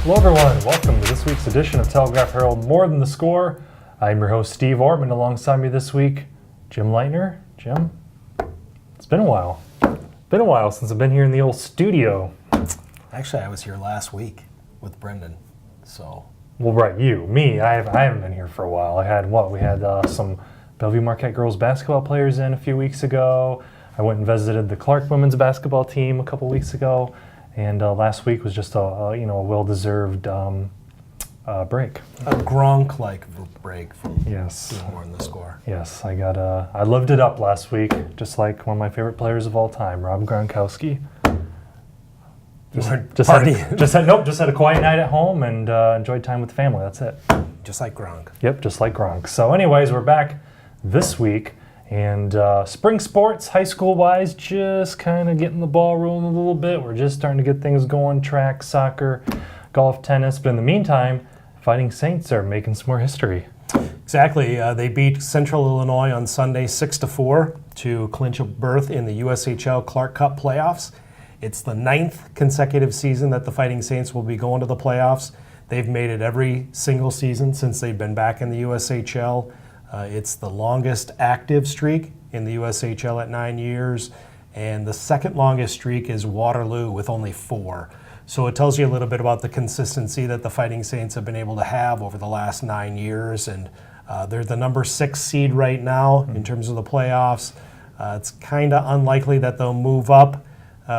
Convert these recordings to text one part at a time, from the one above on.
Hello everyone, welcome to this week's edition of Telegraph Herald More Than the Score. I'm your host Steve Ortman. Alongside me this week, Jim Leitner. Jim, it's been a while. Been a while since I've been here in the old studio. Actually, I was here last week with Brendan, so. Well, right, you. Me, I haven't been here for a while. We had some Bellevue Marquette girls basketball players in a few weeks ago. I went and visited the Clark women's basketball team a couple weeks ago. And last week was just a well-deserved break. A Gronk-like break from Yes. More Than the Score. Yes, I lived it up last week, just like one of my favorite players of all time, Rob Gronkowski. Just had a quiet night at home and enjoyed time with the family. That's it. Just like Gronk. Yep, just like Gronk. So anyways, we're back this week. And spring sports, high school-wise, just kind of getting the ball rolling a little bit. We're just starting to get things going, track, soccer, golf, tennis. But in the meantime, Fighting Saints are making some more history. Exactly. They beat Central Illinois on Sunday 6-4 to clinch a berth in the USHL Clark Cup playoffs. It's the 9th consecutive season that the Fighting Saints will be going to the playoffs. They've made it every single season since they've been back in the USHL. It's the longest active streak in the USHL at 9 years, and the second longest streak is Waterloo with only 4. So it tells you a little bit about the consistency that the Fighting Saints have been able to have over the last 9 years, and they're the number 6 seed right now in terms of the playoffs. It's kind of unlikely that they'll move up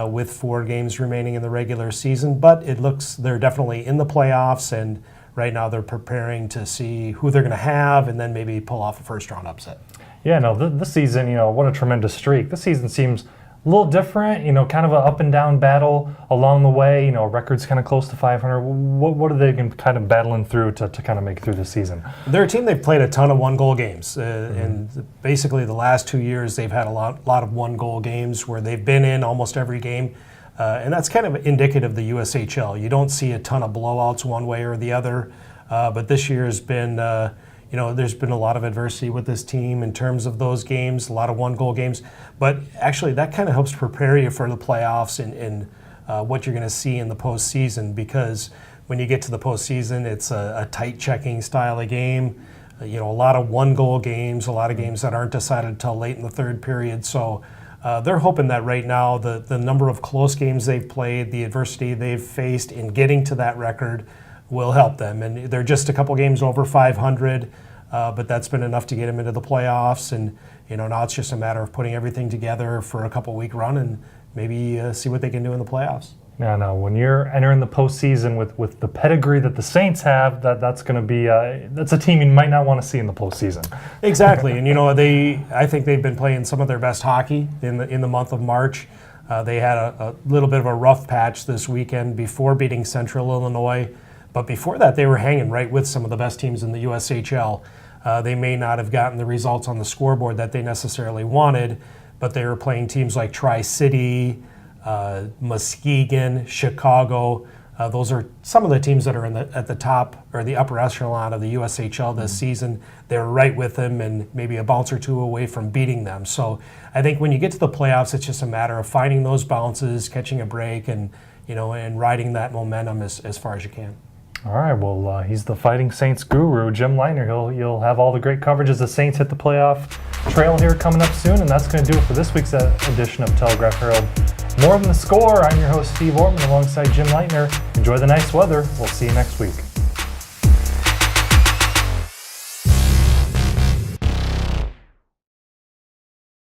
with 4 games remaining in the regular season, but it looks they're definitely in the playoffs, and right now they're preparing to see who they're going to have and then maybe pull off a first-round upset. Yeah, no, this season, what a tremendous streak. This season seems a little different, kind of an up-and-down battle along the way. Records kind of close to 500. What are they kind of battling through to kind of make it through this season? They're a team they've played a ton of one-goal games. And basically the last 2 years they've had a lot of one-goal games where they've been in almost every game. And that's kind of indicative of the USHL. You don't see a ton of blowouts one way or the other, but this year has been, there's been a lot of adversity with this team in terms of those games, a lot of one-goal games. But actually, that kind of helps prepare you for the playoffs and what you're going to see in the postseason, because when you get to the postseason, it's a tight checking style of game. A lot of one-goal games, a lot of games that aren't decided until late in the third period. So they're hoping that right now the number of close games they've played, the adversity they've faced in getting to that record will help them. And they're just a couple games over 500, but that's been enough to get them into the playoffs. And now it's just a matter of putting everything together for a couple-week run and maybe see what they can do in the playoffs. No, when you're entering the postseason with the pedigree that the Saints have, that's going to be that's a team you might not want to see in the postseason. Exactly, and I think they've been playing some of their best hockey in the month of March. They had a little bit of a rough patch this weekend before beating Central Illinois, but before that they were hanging right with some of the best teams in the USHL. They may not have gotten the results on the scoreboard that they necessarily wanted, but they were playing teams like Tri-City, Muskegon, Chicago. Those are some of the teams that are at the top or the upper echelon of the USHL this season. They're right with them and maybe a bounce or two away from beating them. So I think when you get to the playoffs, it's just a matter of finding those bounces, catching a break, and and riding that momentum as far as you can. All right, well, he's the Fighting Saints guru, Jim Leitner. You'll have all the great coverage as the Saints hit the playoff trail here coming up soon, and that's going to do it for this week's edition of Telegraph Herald. More Than the Score. I'm your host, Steve Ortman, alongside Jim Leitner. Enjoy the nice weather. We'll see you next week.